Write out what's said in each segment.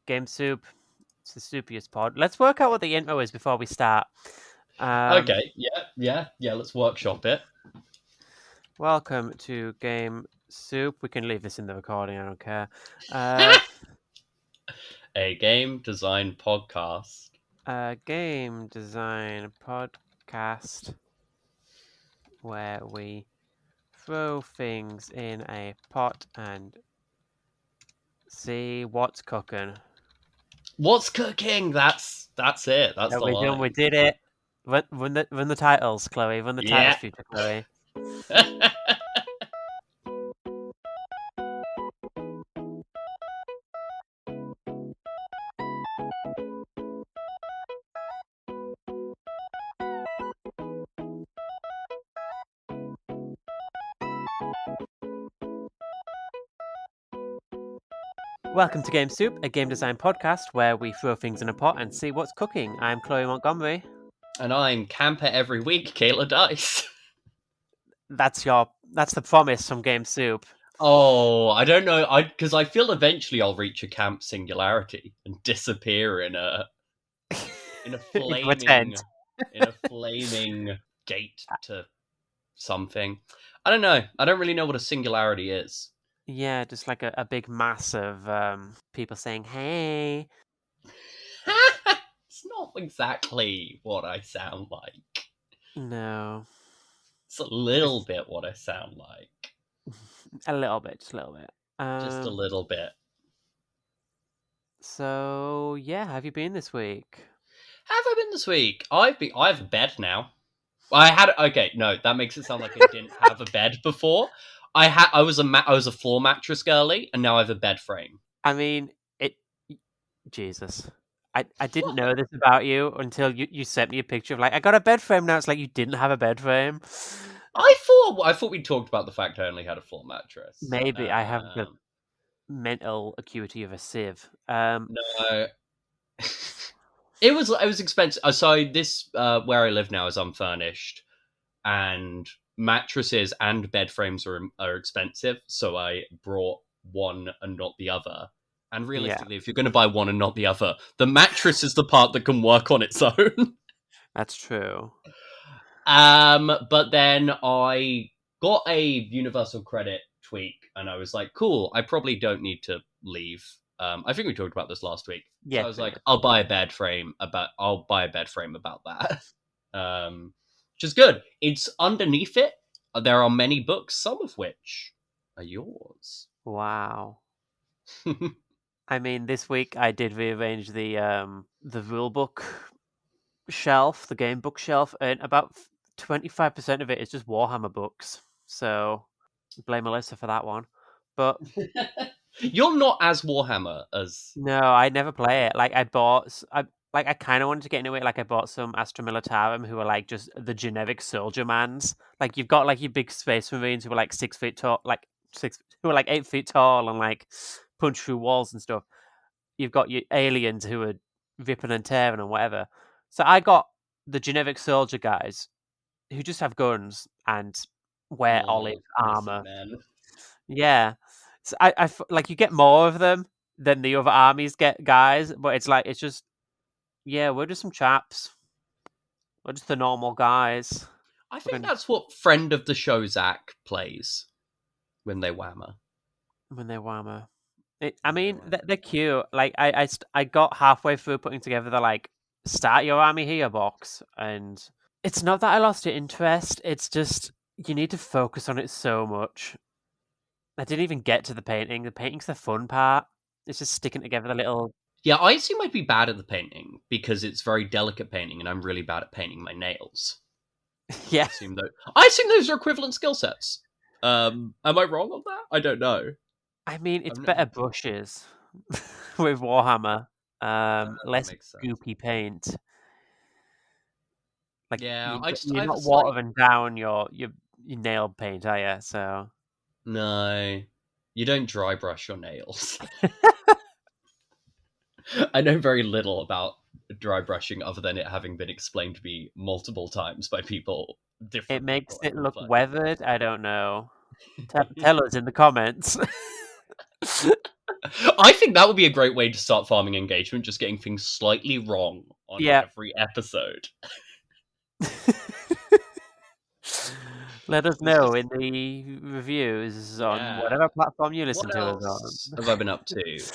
Game Soup. It's the soupiest pod. Let's work out what the intro is before we start. Okay, yeah. Let's workshop it. Welcome to Game Soup. We can leave this in the recording, I don't care. A game design podcast. Game design podcast where we throw things in a pot and see what's cooking. What's cooking? That's it. That's the line. We did it. Run the titles, Chloe. Run the titles, Yeah. future Chloe. Welcome to Game Soup, a game design podcast where we throw things in a pot and see what's cooking. I'm Chloe Montgomery. And I'm camper every week, Kayla.ition. That's the promise from Game Soup. Oh, I don't know. Because I feel eventually I'll reach a camp singularity and disappear in a flaming gate to something. I don't know. I don't really know what a singularity is. Yeah, just like a big mass of people saying, hey. It's not exactly what I sound like. No. It's a little bit what I sound like. A little bit, just a little bit. Just a little bit. So, yeah, how have you been this week? Have I been this week? I have a bed now. That makes it sound like I didn't have a bed before. I was a floor mattress girly, and now I have a bed frame. I mean, Jesus. I didn't know this about you until you sent me a picture of I got a bed frame now. It's like you didn't have a bed frame. I thought we talked about the fact I only had a floor mattress. Maybe I have the mental acuity of a sieve. No. It was expensive. So this where I live now is unfurnished, and mattresses and bed frames are expensive. So I brought one and not the other. And realistically, if you're going to buy one and not the other, the mattress is the part that can work on its own. That's true. But then I got a universal credit tweak, and I was like, cool, I probably don't need to leave. I think we talked about this last week. Yeah, so I was like, I'll buy a bed frame about that. Which is good. It's underneath it. There are many books, some of which are yours. Wow. I mean, this week I did rearrange the rulebook shelf, the game book shelf, and about 25% of it is just Warhammer books. So blame Melissa for that one. But you're not as Warhammer as... No, I never play it. I kind of wanted to get into it. I bought some Astra Militarum who are just the generic soldier mans. You've got your big space marines who are 6 feet tall, who are 8 feet tall and punch through walls and stuff. You've got your aliens who are ripping and tearing and whatever. So I got the generic soldier guys who just have guns and wear olive armor. Yeah, so I you get more of them than the other armies get guys, but it's just we're just some chaps. We're just the normal guys. I think that's what friend of the show Zach plays when they whammer. They're cute. I got halfway through putting together the start your army here box, and it's not that I lost your interest. It's just you need to focus on it so much. I didn't even get to the painting. The painting's the fun part. It's just sticking together the little... Yeah, I assume I'd be bad at the painting because it's very delicate painting, and I'm really bad at painting my nails. Yeah. I assume those are equivalent skill sets. Am I wrong on that? I don't know. I mean, it's better brushes with Warhammer. Less goopy paint. You're not watering down your nail paint, are you? So no, you don't dry brush your nails. I know very little about dry brushing other than it having been explained to me multiple times by people. It makes it look weathered. I don't know. Tell us in the comments. I think that would be a great way to start farming engagement, just getting things slightly wrong on Yeah. every episode. Let us It's know just, in the reviews on yeah. whatever platform you listen What to us on. else have I been up to?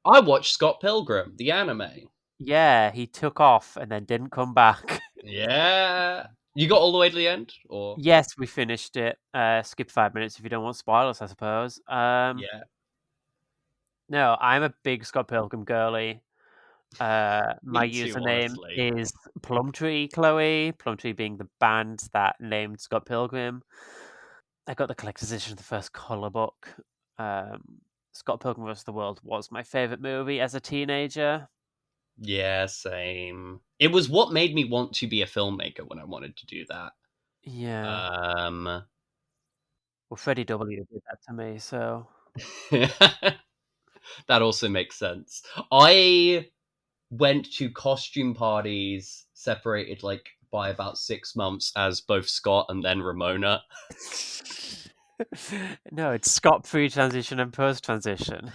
I watched Scott Pilgrim, the anime. Yeah, he took off and then didn't come back. Yeah. You got all the way to the end? Or, Yes, we finished it. Skip 5 minutes if you don't want spoilers, I suppose. yeah. No, I'm a big Scott Pilgrim girly. My Me too, username honestly. is Plumtree Chloe. Plumtree being the band that named Scott Pilgrim. I got the collector's edition of the first color book. Um, Scott Pilgrim vs. the World was my favorite movie as a teenager. Yeah, same. It was what made me want to be a filmmaker when I wanted to do that. Yeah. Um, Well, Freddie W did that to me, so that also makes sense. I went to costume parties separated like by about 6 months as both Scott and then Ramona. no, it's Scott pre-transition and post-transition.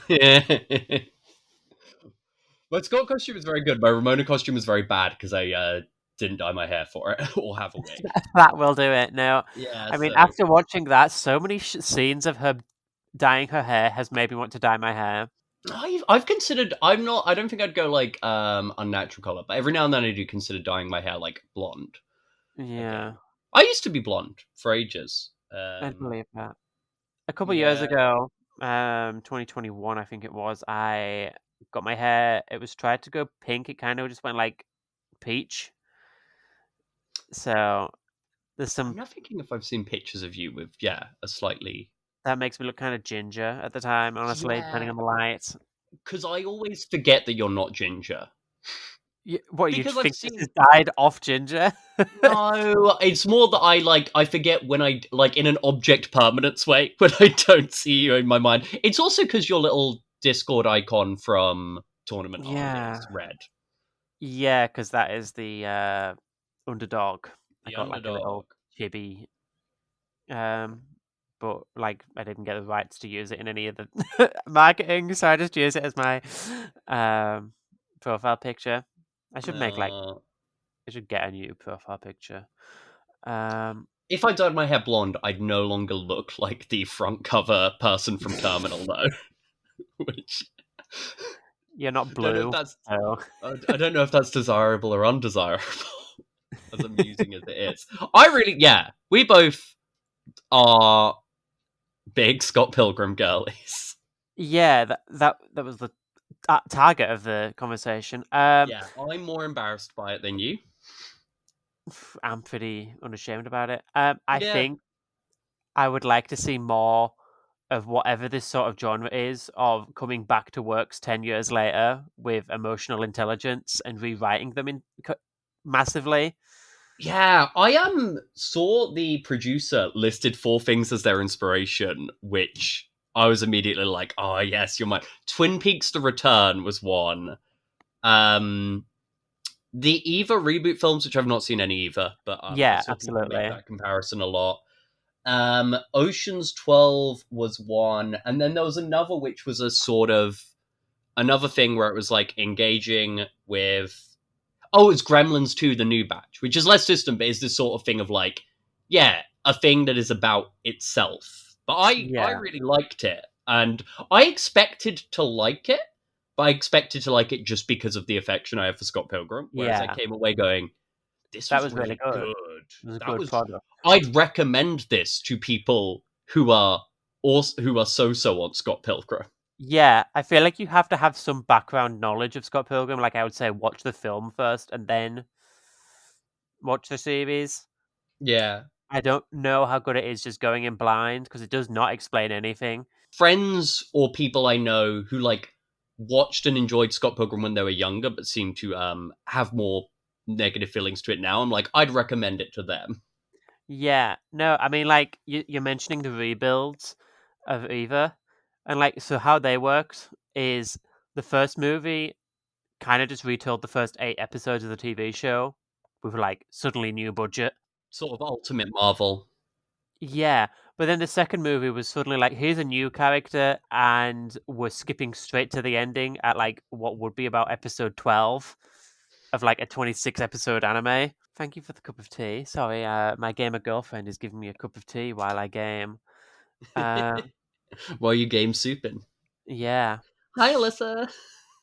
My Scott costume is very good. My Ramona costume is very bad because I didn't dye my hair for it or have a wig. That will do it. No, Yeah, I mean, so after watching that, so many scenes of her dyeing her hair has made me want to dye my hair. I've considered. I'm not. I don't think I'd go like unnatural color, but every now and then I do consider dyeing my hair like blonde Yeah, again. I used to be blonde for ages. I believe that. A couple years Yeah, ago, 2021, I think it was, I got my hair. It was tried to go pink. It kind of just went like peach. So there's I'm some not thinking if I've seen pictures of you with a slightly that makes me look kind of ginger at the time, honestly, depending yeah. on the light. Because I always forget that you're not ginger What you because I've think this is seen. dyed off ginger? No, it's more that I forget when I like in an object permanence way when I don't see you in my mind. It's also because your little Discord icon from Tournament Arc Yeah. is red. Yeah, because that is the, underdog. I The got, like, a little underdog. chibi, um, but, like, I didn't get the rights to use it in any of the marketing, so I just use it as my, um, profile picture. I should make, like Uh, I should get a new profile picture. Um, if I dyed my hair blonde, I'd no longer look like the front cover person from Terminal, though. Which you're not don't know if blue, that's so I don't know if that's desirable or undesirable, as amusing as it is. I really, yeah, we both are big Scott Pilgrim girlies. yeah, that was the target of the conversation. Yeah, I'm more embarrassed by it than you. I'm pretty unashamed about it. I Yeah, think I would like to see more of whatever this sort of genre is of coming back to works 10 years later with emotional intelligence and rewriting them massively. yeah. I saw the producer listed four things as their inspiration, which I was immediately like, "Oh yes, you're my." Twin Peaks: The Return was one. Um, the Eva reboot films, which I've not seen any either, but I Yeah, saw people make absolutely. that comparison a lot. Ocean's 12 was one, and then there was another which was a sort of another thing where it was like engaging with. Oh, it's Gremlins 2, the new batch, which is less system, but is this sort of thing of like, yeah, a thing that is about itself. But I Yeah, really liked it, and I expected to like it, but I expected to like it just because of the affection I have for Scott Pilgrim. Whereas I yeah, came away going, this that was was really really good. good. It was a That good was. product. I'd recommend this to people who are so on Scott Pilgrim. Yeah, I feel like you have to have some background knowledge of Scott Pilgrim. Like I would say, watch the film first and then watch the series. Yeah, I don't know how good it is just going in blind because it does not explain anything. friends or people I know who like watched and enjoyed Scott Pilgrim when they were younger, but seem to have more negative feelings to it now. I'm like, I'd recommend it to them. Yeah, no, I mean, like you're mentioning the rebuilds of Eva, and like so how they worked is the first movie kind of just retold the first 8 episodes of the TV show with like suddenly new budget. Sort of ultimate Marvel. Yeah, But then the second movie was suddenly like, here's a new character, and we're skipping straight to the ending at like what would be about episode 12 of like a 26 episode anime. Thank you for the cup of tea. Sorry, my gamer girlfriend is giving me a cup of tea while I game. Uh, While you game souping. yeah, Hi, Alyssa.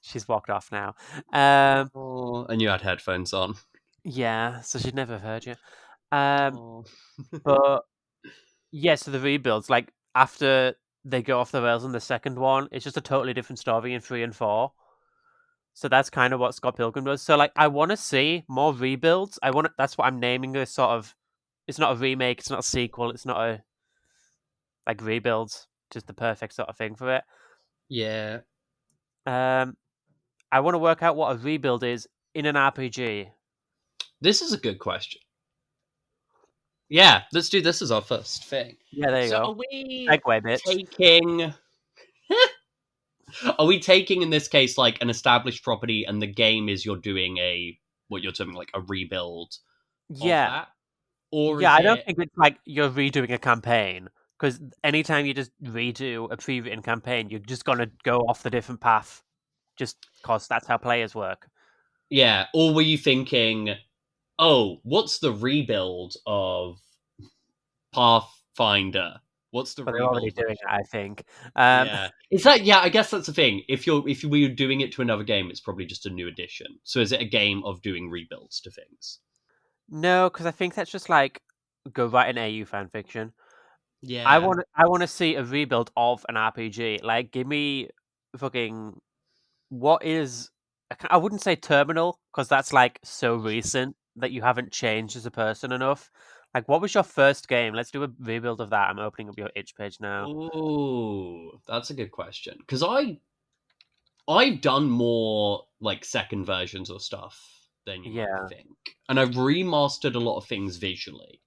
she's walked off now. Um, Oh, and you had headphones on. yeah, so she'd never have heard you. Um, Oh. but yeah, so the rebuilds, like after they go off the rails in the second one, it's just a totally different story in 3 and 4. So that's kind of what Scott Pilgrim does. So like, I want to see more rebuilds. That's what I'm naming this sort of. It's not a remake. It's not a sequel. It's not a like rebuilds. Just the perfect sort of thing for it. Yeah. Um, I want to work out what a rebuild is in an RPG. This is a good question. Yeah, let's do this as our first thing. Yeah, there you So go. are we Segue, bitch. taking are we taking in this case like an established property and the game is you're doing a what you're terming like a rebuild of Yeah, that? Or yeah. is I don't it think it's like you're redoing a campaign, because anytime you just redo a pre-written campaign, you're just gonna go off the different path, just cause that's how players work. yeah, or were you thinking, oh, what's the rebuild of Pathfinder? What's the But they're already rebuild doing version? it, I think. Um, Yeah. Is that yeah, I guess that's the thing. If you were doing it to another game, it's probably just a new edition. So is it a game of doing rebuilds to things? no, because I think that's just like go write an AU fan fiction. Yeah. I want to see a rebuild of an RPG. Like, give me fucking what is I wouldn't say terminal, because that's like so recent that you haven't changed as a person enough. Like, what was your first game? Let's do a rebuild of that. I'm opening up your itch page now. Oh, that's a good question. Because I've done more like second versions of stuff than you might Yeah, think. And I've remastered a lot of things visually.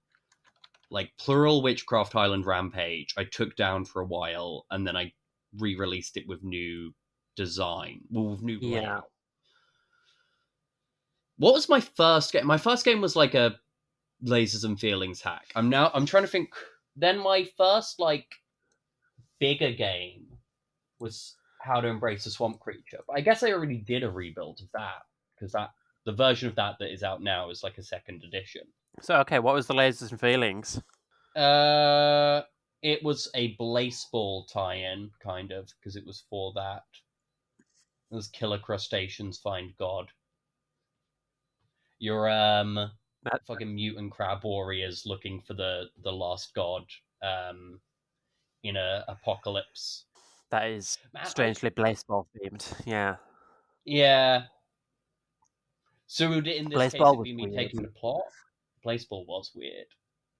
Like Plural Witchcraft Highland Rampage, I took down for a while and then I re-released it with new design, well, with new yeah. layout. What was my first game? My first game was like a lasers and feelings hack. I'm trying to think. Then my first like bigger game was How to Embrace a Swamp Creature. But I guess I already did a rebuild of that because that the version of that that is out now is like a second edition. So, okay, what was the lasers and feelings? Uh, it was a Blaseball tie-in, kind of, because it was for that. It was Killer Crustaceans Find God. Your That fucking mutant crab warriors looking for the last god um in a apocalypse. that is Man, strangely baseball themed. Yeah, yeah. So would it, in this case, baseball it was be me weird. taking the plot? Blaseball was weird.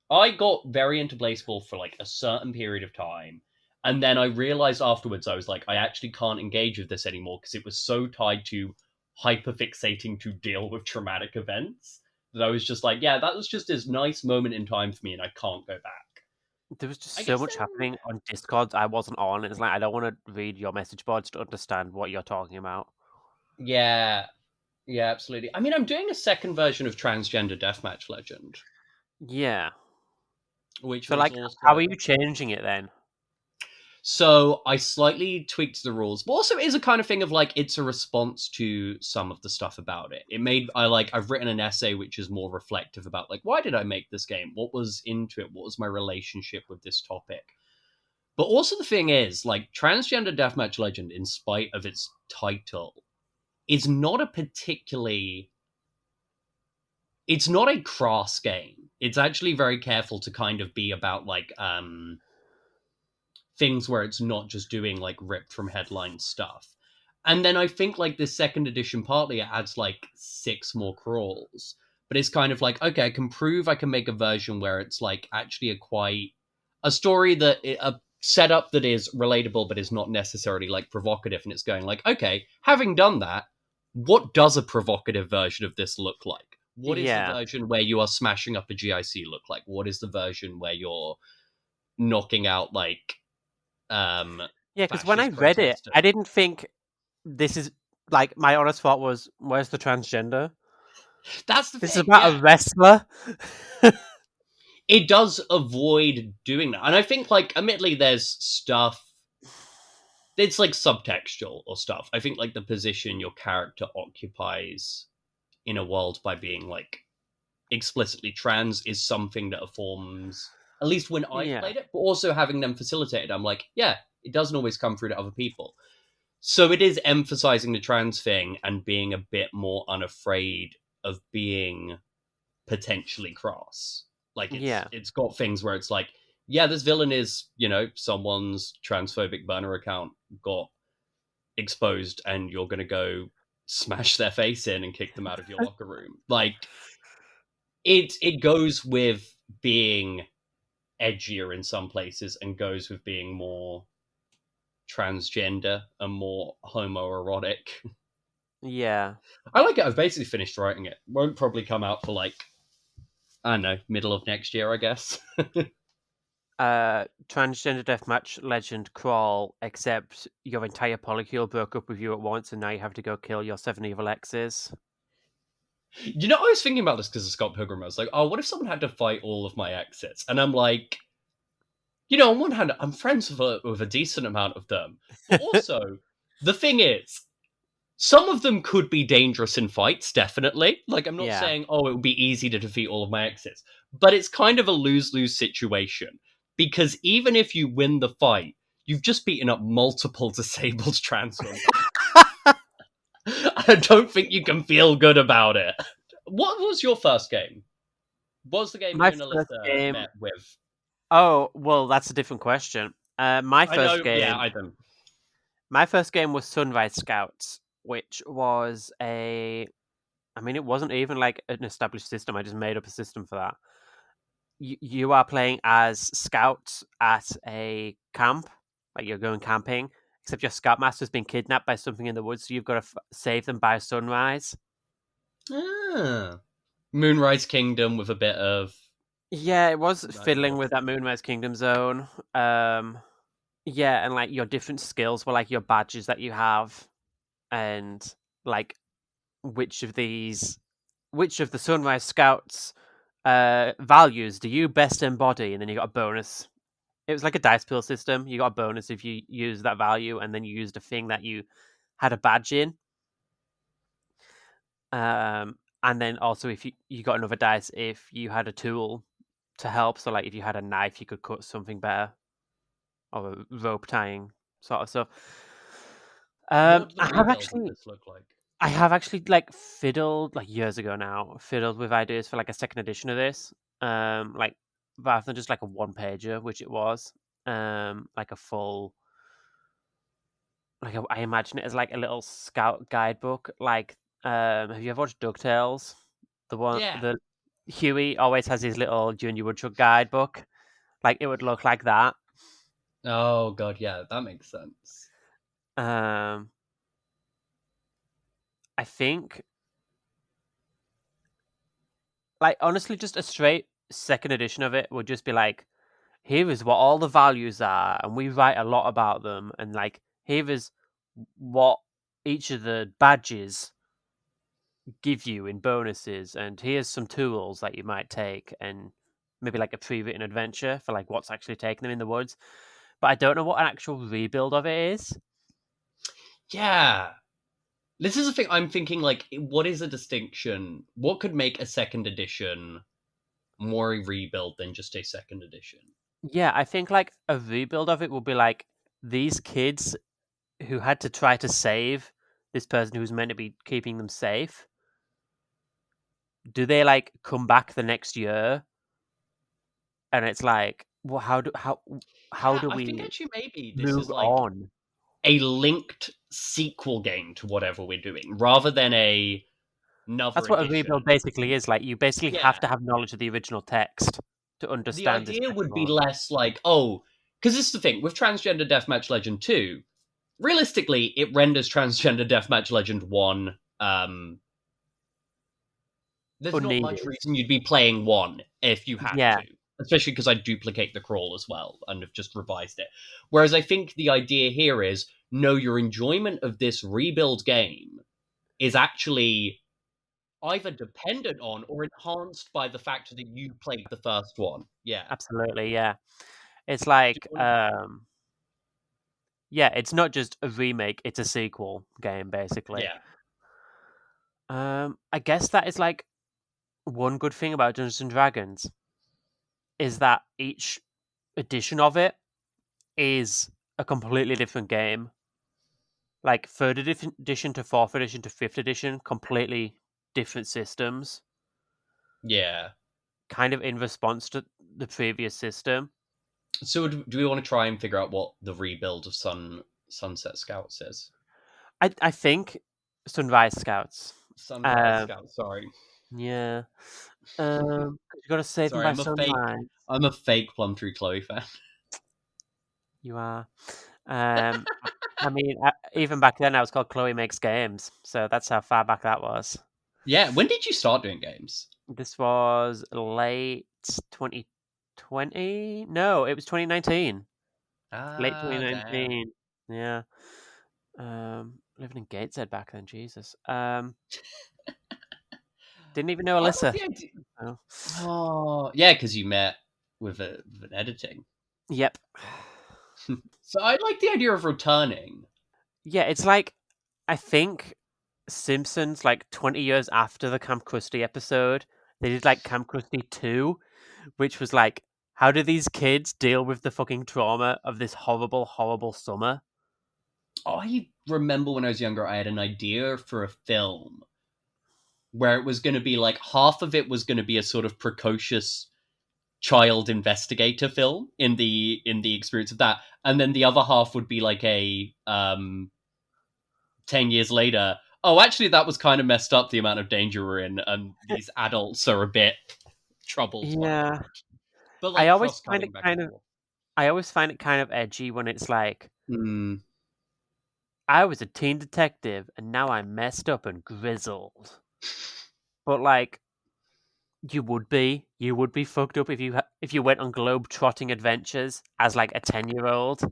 I got very into Blaseball for like a certain period of time, and then I realized afterwards I was like, I actually can't engage with this anymore because it was so tied to hyperfixating to deal with traumatic events that I was just like, yeah, that was just this nice moment in time for me, and I can't go back. There was just I so guess much then, happening on Discords I wasn't on. It's like I don't want to read your message boards to understand what you're talking about. yeah, yeah, absolutely. I mean, I'm doing a second version of Transgender Deathmatch Legend, Yeah. which So, was like, how are also you changing it then? so I slightly tweaked the rules, but also it is a kind of thing of like it's a response to some of the stuff about it. It made I've written an essay which is more reflective about like why did I make this game? What was into it? What was my relationship with this topic? But also the thing is, like Transgender Deathmatch Legend, in spite of its title, is not a particularly it's not a crass game. It's actually very careful to kind of be about like things where it's not just doing like ripped from headline stuff. And then I think like this second edition partly it adds like 6 more crawls. But it's kind of like, okay, I can prove I can make a version where it's like actually a story a setup that is relatable but is not necessarily like provocative. And it's going like, okay, having done that, what does a provocative version of this look like? What is the Yeah. version where you are smashing up a GIC look like? What is the version where you're knocking out like Yeah, because when I fascist read it, protesters? I didn't think this is like my honest thought was, where's the transgender? That's the This is thing, about a yeah. wrestler. it does avoid doing that. And I think, like, admittedly, there's stuff. It's like subtextual or stuff. I think like the position your character occupies in a world by being like explicitly trans is something that informs at least when I've Yeah. played it, but also having them facilitated, I'm like, yeah, it doesn't always come through to other people. So it is emphasizing the trans thing and being a bit more unafraid of being potentially cross. Like Yeah. it's got things where it's like, yeah, this villain is, someone's transphobic burner account got exposed and you're going to go smash their face in and kick them out of your locker room. Like it goes with being edgier in some places and goes with being more transgender and more homoerotic. Yeah. I like it. I've basically finished writing it. Won't probably come out for like, I don't know, middle of next year, I guess. Transgender deathmatch legend crawl, except your entire polycule broke up with you at once, and now you have to go kill your 7 evil exes. I was thinking about this because of Scott Pilgrim. I was like, oh, what if someone had to fight all of my exes? And I'm like, on one hand, I'm friends with a decent amount of them. But also, the thing is, some of them could be dangerous in fights, definitely. Like, I'm not Yeah. saying, oh, it would be easy to defeat all of my exes. But it's kind of a lose-lose situation. Because even if you win the fight, you've just beaten up multiple disabled trans women. I don't think you can feel good about it. What was your first game? What was the game My you and first Alyssa game. met with? Oh, well, that's a different question. My I first know, yeah, game. I don't. My first game was Sunrise Scouts, which was a. I mean, it wasn't even like an established system. I just made up a system for that. You are playing as scouts at a camp, like you're going camping, except your scoutmaster's been kidnapped by something in the woods, so you've got to save them by sunrise. Ah. Moonrise Kingdom with a bit of Yeah, it was Night fiddling Lord. with that Moonrise Kingdom zone. Yeah, and like your different skills were like your badges that you have, and like which of these, which of the Sunrise Scouts values do you best embody, and then you got a bonus. It was like a dice pool system. You got a bonus if you use that value, and then you used a thing that you had a badge in. And then also if you got another dice if you had a tool to help. So like if you had a knife, you could cut something better, or a rope tying sort of stuff. What did the I have rebuild of actually, this look like? like fiddled like years ago now, fiddled with ideas for like a second edition of this. Like rather than just like a one pager, which it was, like a full, like I imagine it as like a little scout guidebook. Like, have you ever watched DuckTales? The one, Yeah. the Huey always has his little Junior Woodchuck guidebook. Like it would look like that. Oh god, yeah, that makes sense. Um, I think, like honestly, just a straight second edition of it would just be like, here is what all the values are, and we write a lot about them, and like here is what each of the badges give you in bonuses, and here's some tools that you might take, and maybe like a pre-written adventure for like what's actually taking them in the woods. But I don't know what an actual rebuild of it is. Yeah. This is the thing I'm thinking like what is a distinction? What could make a second edition more a rebuild than just a second edition? Yeah, I think like a rebuild of it would be like these kids who had to try to save this person who's meant to be keeping them safe. Do they like come back the next year? And it's like, well, how Yeah, do I think we actually maybe this move is like on? a linked sequel game to whatever we're doing rather than another That's what a rebuild edition. basically is. Like, you basically Yeah. have to have knowledge of the original text to The understand the idea second would be one. less like, oh, because this is the thing with Transgender Deathmatch Legend 2, realistically, it renders Transgender Deathmatch Legend 1. There's not much Unneeded. reason you'd be playing 1 if you had Yeah, to, especially because I duplicate the crawl as well and have just revised it. Whereas I think the idea here is no, your enjoyment of this rebuild game is actually either dependent on or enhanced by the fact that you played the first one. Yeah. Absolutely, yeah. It's Do like, you wanna... yeah, it's not just a remake, it's a sequel game, basically. Yeah. I guess that is like one good thing about Dungeons and Dragons is that each edition of it is a completely different game. Like edition to fourth edition to fifth edition, completely different systems, Yeah. kind of in response to the previous system. So do we want to try and figure out what the rebuild of Sunset Scouts is? I think Sunrise Scouts. Sunrise Uh, Scouts. Sorry. yeah. You got to save them Sorry, by sunrise. I'm a fake Plumtree Chloe fan. You are. Um, I mean, even back then, I was called Chloe Makes Games, so that's how far back that was. Yeah, when did you start doing games? This was late 2020. No, it was 2019. Late Ah, damn. 2019. Yeah. Living in Gateshead back then, Jesus. Didn't even know I like Alyssa. the idea. Oh. Oh, yeah, because you met with an editing. Yep. So I like the idea of returning. Yeah, it's like I think Simpsons, like 20 years after the Camp Krusty episode, they did like Camp Krusty 2, which was like, how do these kids deal with the fucking trauma of this horrible, horrible summer? I remember when I was younger, I had an idea for a film where it was going to be like half of it was going to be a sort of precocious child investigator film in the experience of that, and then the other half would be like a 10 years later, oh, actually that was kind of messed up, the amount of danger we're in, and these adults are a bit troubled by it, Yeah. but I like always cross find it cutting back and kind of forth. I always find it kind of edgy when it's like, Hmm. I was a teen detective and now I'm messed up and grizzled. But like, you would be fucked up if if you went on globe trotting adventures as like a 10-year-old.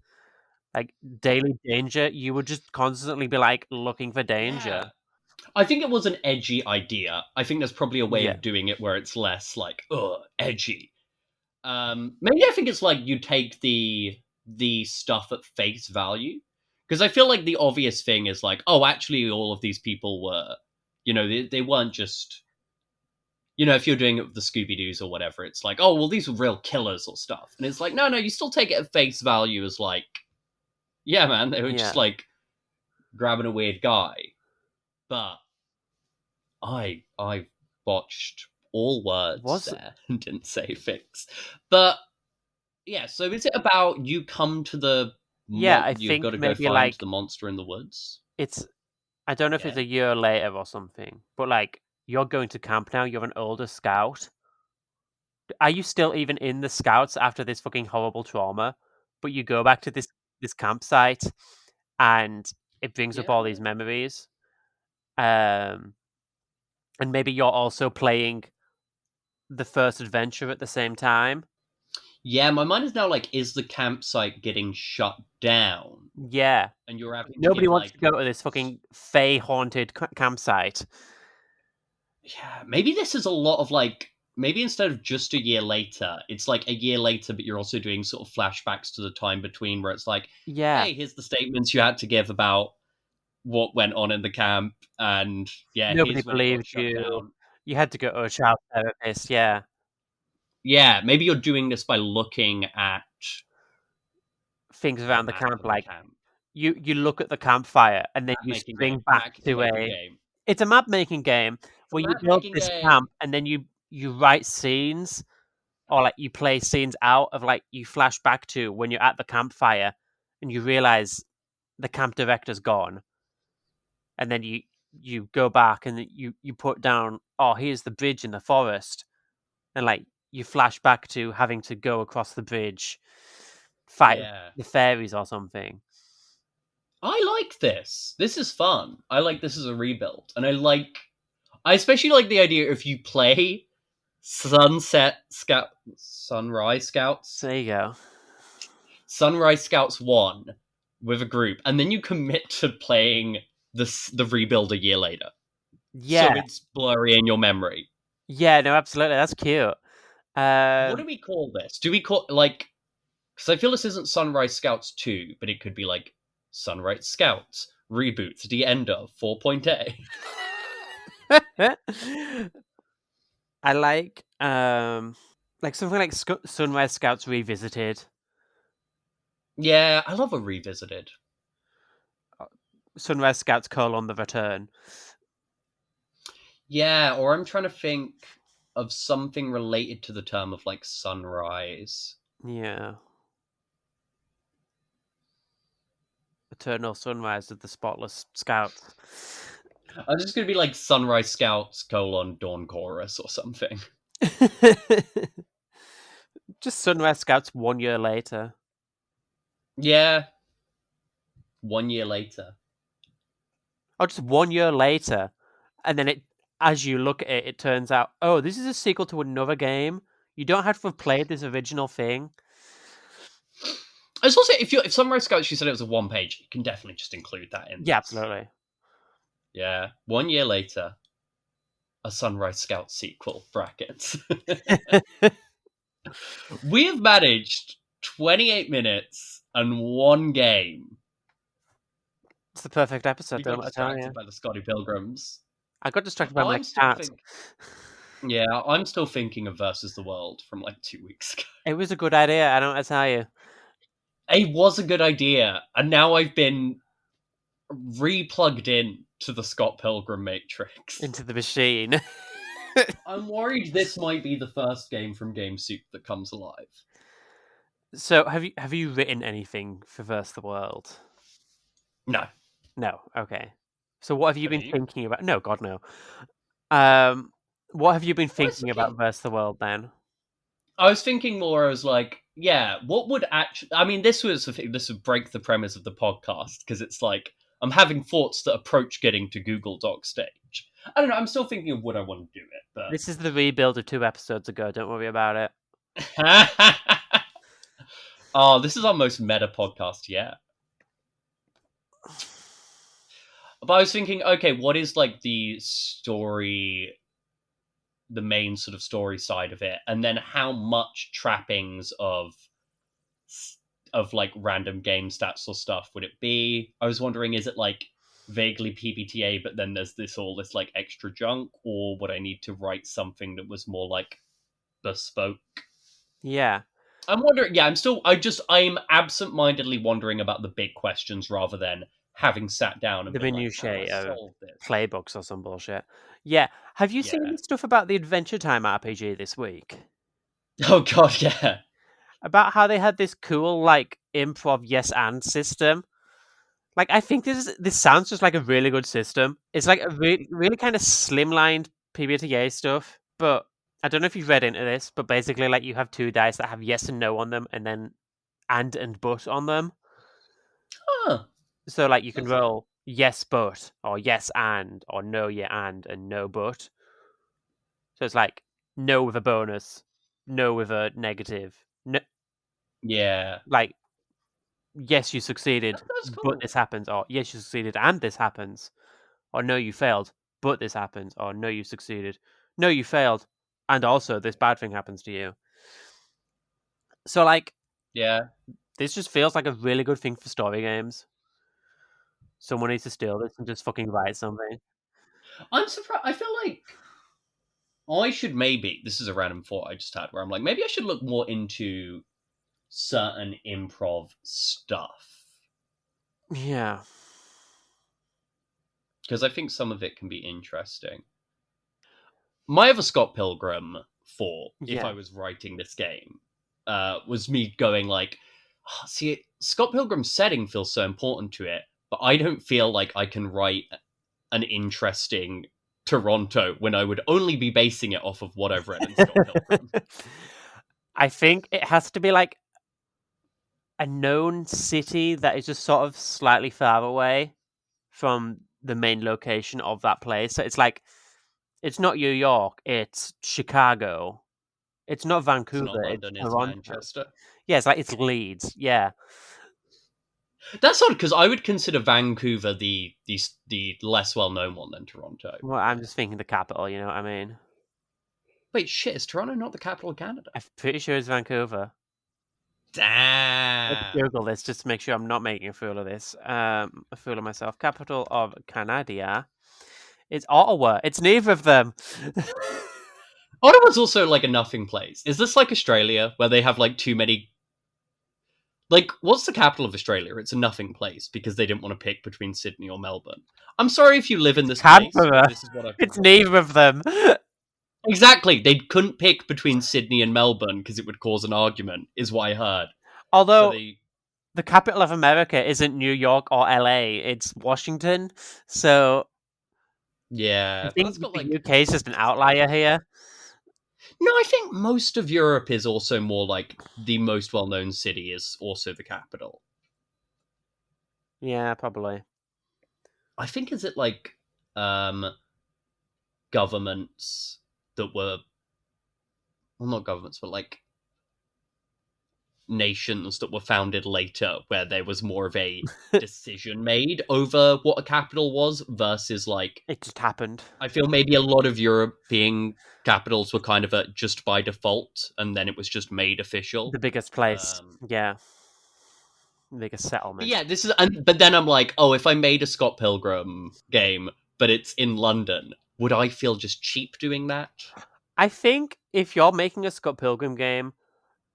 Like daily danger, you would just constantly be like looking for danger. Yeah, I think it was an edgy idea. I think there's probably a way Yeah. of doing it where it's less like, edgy. Maybe I think it's like you take the stuff at face value, because I feel like the obvious thing is like, oh, actually, all of these people were, they weren't just, if you're doing it with the Scooby Doo's or whatever, it's like, oh, well, these were real killers or stuff, and it's like, no, no, you still take it at face value as like, yeah, man, they were just Yeah. like grabbing a weird guy, but I botched all words Was there and didn't say things, but yeah, so is it about you come to the yeah, I you've got think to go maybe find like the monster in the woods? it's I don't know if it's Yeah. a year later or something, but like you're going to camp now, you're an older scout. Are you still even in the scouts after this fucking horrible trauma? But you go back to this campsite and it brings up all these Yeah. memories. Um and maybe you're also playing the first adventure at the same time. Yeah, my mind is now like, is the campsite getting shut down? Yeah. And you're having to Nobody give wants like, to go to this fucking Fey haunted campsite. yeah, maybe this is a lot of like, maybe instead of just a year later, it's like a year later, but you're also doing sort of flashbacks to the time between where it's like, Yeah. hey, here's the statements you had to give about what went on in the camp, and yeah, Nobody here's when it got believed shut you. down. You had to go to a child therapist, yeah. Yeah, maybe you're doing this by looking at Things the around the map camp, of the like camp. you look at the campfire and then Map you making spring game. back to Making a game. it's a map making game It's a where you map build making this game. camp and then you write scenes or like you play scenes out of like you flash back to when you're at the campfire and you realize the camp director's gone and then you go back and you put down, oh, here's the bridge in the forest, and like you flash back to having to go across the bridge, fight Yeah. the fairies or something. I like this. This is fun. I like this as a rebuild. And I especially like the idea if you play Sunrise So Scouts, there you go. Sunrise Scouts 1 with a group, and then you commit to playing the rebuild a year later. Yeah, so it's blurry in your memory. yeah, no, absolutely, that's cute. What do we call this? Do we call like? Because I feel this isn't Sunrise Scouts 2, but it could be like Sunrise Scouts reboots the end of 4.A. I like something like Sunrise Scouts Revisited, Yeah, I love a revisited. Sunrise Scouts: The Return. Yeah, or I'm trying to think of something related to the term of like sunrise. Yeah, Eternal Sunrise of the Spotless Scouts. I'm just gonna be like Sunrise Scouts Dawn Chorus or something. Just Sunrise Scouts 1 year later. Yeah, 1 year later. Or just 1 year later. And then as you look at it, it turns out, oh, this is a sequel to another game. You don't have to have played this original thing. I was also if Sunrise Scouts you said it was a 1 page, you can definitely just include that in Yeah, this. absolutely. Yeah, 1 year later, a Sunrise Scout sequel brackets. We have managed 28 minutes and one game. It's the perfect episode, We got don't I tell distracted you? by the Scotty Pilgrims. I got distracted by my I'm still cat. think Yeah, I'm still thinking of Versus the World from like 2 weeks ago. It was a good idea, I don't want to tell you. It was a good idea, and now I've been re-plugged in to the Scott Pilgrim Matrix. Into the machine. I'm worried this might be the first game from Game Soup that comes alive. So, have you written anything for Verse the World? No. No. Okay. So, what have you Have been you? thinking about? No, God, no. Um, what have you been I was thinking about thinking Verse the World then? I was thinking more. I was like, yeah, what would actually? I mean, this was the thing. This would break the premise of the podcast because it's like I'm having thoughts that approach getting to Google Doc stage. I don't know. I'm still thinking of would I want to do it, This is the rebuild of 2 episodes ago. Don't worry about it. but oh, this is our most meta podcast yet. But I was thinking, okay, what is like the story, the main sort of story side of it, and then how much trappings of like random game stats or stuff would it be? I was wondering, is it like vaguely PBTA, but then there's this like extra junk, or would I need to write something that was more like bespoke? Yeah, I'm wondering. Yeah, I'm absent-mindedly wondering about the big questions rather than having sat down and the been like, how do I minutiae of solve this? playbooks or some bullshit. Yeah. Have you seen Yeah. the stuff about the Adventure Time RPG this week? Oh god, yeah. About how they had this cool like improv yes and system. Like I think this sounds just like a really good system. It's like a really kind of slimlined PBTA stuff, but I don't know if you've read into this, but basically like you have two dice that have yes and no on them and then and but on them. Huh. So like you can That's fun. roll yes but or yes and or no yeah and no but. So it's like no with a bonus, no with a negative. No, Yeah. like yes you succeeded, That's but cool. this happens, or yes you succeeded and this happens, or no you failed, but this happens, or no you succeeded, no you failed, and also this bad thing happens to you. So like Yeah. this just feels like a really good thing for story games. Someone needs to steal this and just fucking write something. I'm surprised. I feel like I should maybe. This is a random thought I just had where I'm like, maybe I should look more into certain improv stuff Yeah. because I think some of it can be interesting. My other Scott Pilgrim thought, if Yeah. I was writing this game, was me going like, "Oh, see, Scott Pilgrim's setting feels so important to it, but I don't feel like I can write an interesting Toronto when I would only be basing it off of what I've read in Scott Pilgrim. I think it has to be like a known city that is just sort of slightly far away from the main location of that place. So it's like it's not New York, it's Chicago. It's not It's not Vancouver, it's London, it's Toronto. Manchester. Yeah, it's like it's Leeds. Yeah. That's odd because I would consider Vancouver the less well known one than Toronto. Well, I'm just thinking the capital. You know what I mean? Wait, shit, is Toronto not the capital of Canada? I'm pretty sure it's Vancouver. Let's Damn. Google this just to make sure I'm not making a fool of this. A fool of myself. Capital of Canada. It's Ottawa. It's neither of them. Ottawa's also like a nothing place. Is this like Australia where they have like too many? Like, what's the capital of Australia? It's a nothing place because they didn't want to pick between Sydney or Melbourne. I'm sorry if you live in this place, but Canberra. this is what I've been It's told. neither of them. Exactly. They couldn't pick between Sydney and Melbourne because it would cause an argument, is what I heard. So Although they, the capital of America isn't New York or LA, it's Washington. So I yeah, but that's think got the like UK is just an outlier states. here. No, I think most of Europe is also more like the most well known city is also the capital. Yeah, probably. I think is it like um governments that were well not governments, but like nations that were founded later where there was more of a decision made over what a capital was versus like It just happened. I feel maybe a lot of European capitals were kind of a just by default and then it was just made official. The biggest place. Um Yeah. Biggest but settlement. yeah, this is but then I'm like, oh, if I made a Scott Pilgrim game but it's in London, would I feel just cheap doing that? I think if you're making a Scott Pilgrim game,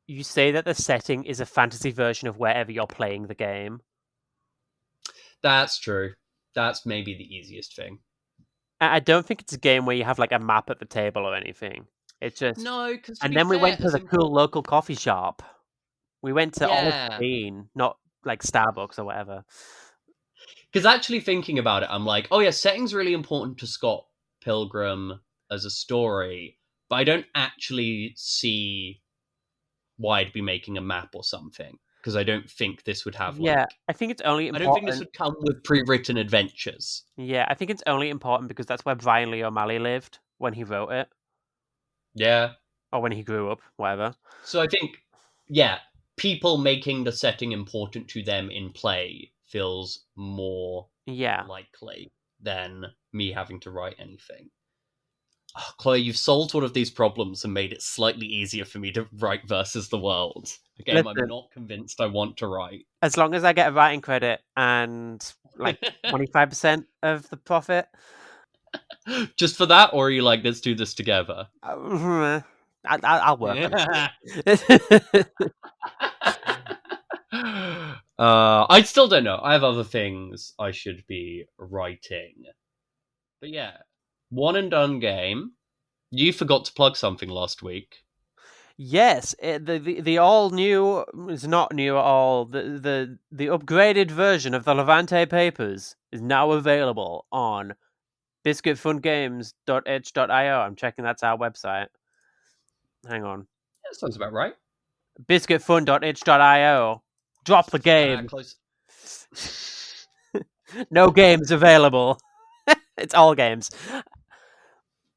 you say that the setting is a fantasy version of wherever you're playing the game. That's true. That's maybe the easiest thing. I don't think it's a game where you have like a map at the table or anything. It's just. No, because to And be then we fair, went to as the cool important, local coffee shop. We went to Olive yeah. Green, not like Starbucks or whatever. Because actually thinking about it, I'm like, oh yeah, setting's really important to Scott Pilgrim as a story, but I don't actually see why I'd be making a map or something. Because I don't think this would have Yeah, like, I think it's only I don't think this important. would come with pre-written adventures. Yeah, I think it's only important because that's where Brian Lee O'Malley lived when he wrote it, Yeah. or when he grew up, whatever. So I think, yeah, people making the setting important to them in play feels more Yeah. likely than me having to write anything. Oh, Chloe, you've solved one of these problems and made it slightly easier for me to write versus the world. A game I'm Listen, not convinced I want to write. as long as I get a writing credit and like 25% of the profit, Just for that, or are you like, let's do this together? I'll work on uh, it. I still don't know. I have other things I should be writing. But yeah, one and done game. You forgot to plug something last week. Yes, the all new is not new at all. The upgraded version of the Levante Papers is now available on biscuitfungames.itch.io. I'm checking that's our website. Hang on. That sounds about right. biscuitfun.itch.io. Drop the game. Close. No games available. It's all games.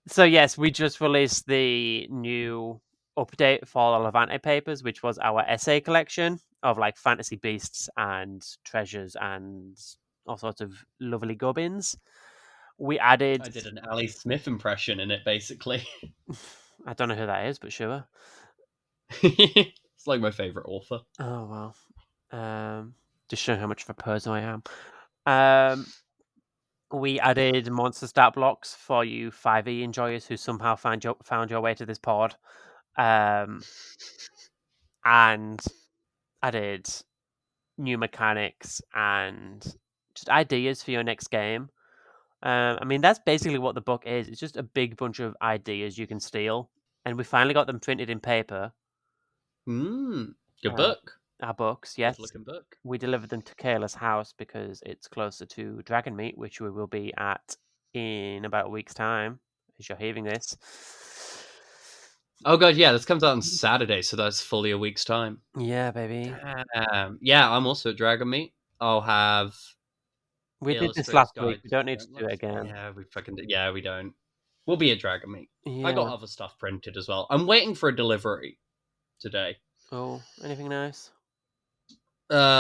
So yes, we just released the new update for the Levante Papers, which was our essay collection of like fantasy beasts and treasures and all sorts of lovely gubbins. We added. I did an Ali Smith impression in it, basically. I don't know who that is, but sure. It's like my favorite author. Oh well. Just showing how much of a person I am. Um, we added monster stat blocks for you 5e enjoyers who somehow found your way to this pod. And added new mechanics and just ideas for your next game. I mean, that's basically what the book is. It's just a big bunch of ideas you can steal. And we finally got them printed in paper. Good Uh, book. our books, Good yes. looking book. We delivered them to Kayla's house because it's closer to Dragon Meet, which we will be at in about a week's time, as you're hearing this. Oh god, yeah, this comes out on Saturday, so that's fully a week's time. Yeah, baby. Yeah, I'm also at Dragon Meet. I'll have We did this Illustrator's last week. Guide We to don't need to do it Pointless. again. Yeah, we fucking yeah, we don't. We'll be at Dragon Meet. I got Yeah. other stuff printed as well. I'm waiting for a delivery today. Oh, anything nice?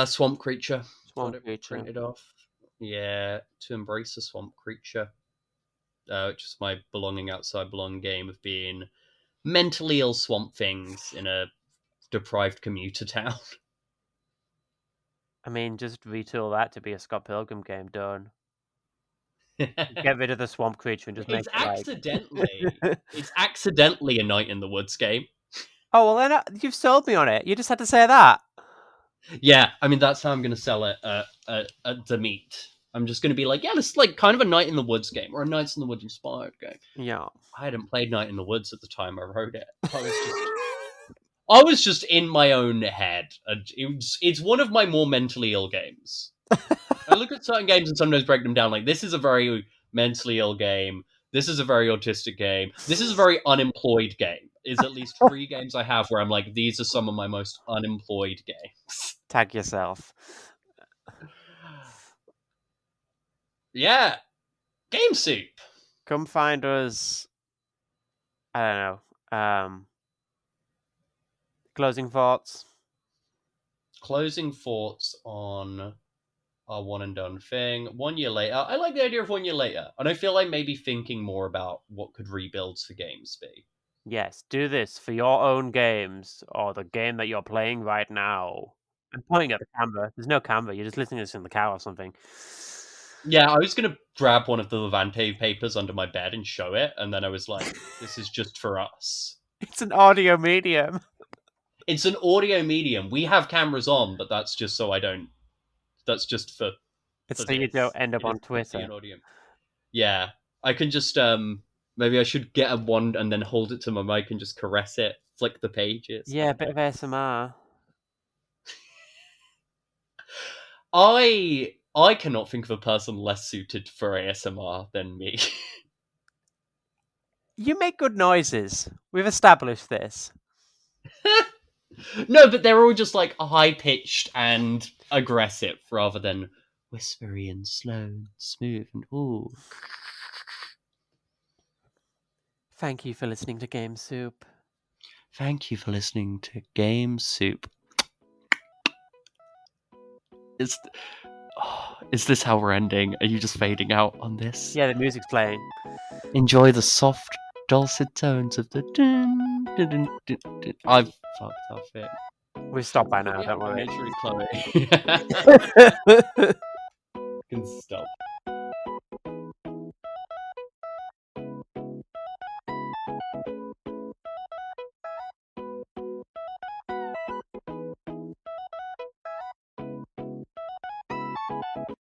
Swamp Creature. Got Swamp it creature. printed off. Yeah, to embrace a swamp creature. Which is my belonging outside belong game of being mentally ill swamp things in a deprived commuter town. I mean, just retool that to be a Scott Pilgrim game. Done. Get rid of the swamp creature and just make it's it like. accidentally it's accidentally a Night in the Woods game. Oh well, then you've sold me on it. You just had to say that. Yeah, I mean that's how I'm gonna sell it at the meet. I'm just gonna be like, yeah, this is like kind of a Night in the Woods game or a Nights in the Woods inspired game. Yeah. I hadn't played Night in the Woods at the time I wrote it. I was just in my own head, and it's one of my more mentally ill games. I look at certain games and sometimes break them down. Like this is a very mentally ill game. This is a very autistic game. This is a very unemployed game. Is at least 3 games I have where I'm like, these are some of my most unemployed games. Tag yourself. Yeah, Game Soup. Come find us. I don't know. Closing thoughts. Closing thoughts on our one and done thing. 1 year later, I like the idea of 1 year later, and I feel like maybe thinking more about what could rebuilds for games be. Yes, do this for your own games or the game that you're playing right now. I'm pointing at the camera. There's no camera. You're just listening to this in the car or something. Yeah, I was gonna grab one of the Levante papers under my bed and show it, and then I was like, "This is just for us." It's an audio medium. It's an audio medium. We have cameras on, but that's just so I don't. That's just It's for so you don't this. end up It is on simply Twitter. an audio. Yeah, I can just maybe I should get a wand and then hold it to my mic and just caress it, flick the pages. I Yeah, a don't bit know. of ASMR. I cannot think of a person less suited for ASMR than me. You make good noises. We've established this. No, but they're all just like high pitched and aggressive rather than whispery and slow and smooth and ooh. Thank you for listening to Game Soup. Thank you for listening to Game Soup. Is is this how we're ending? Are you just fading out on this? Yeah, the music's playing. Enjoy the soft, dulcet tones of the dun, dun, dun, dun, dun. I've fucked up it. We've stopped by Put now, me out don't of my worry. misery, Chloe. Can stop.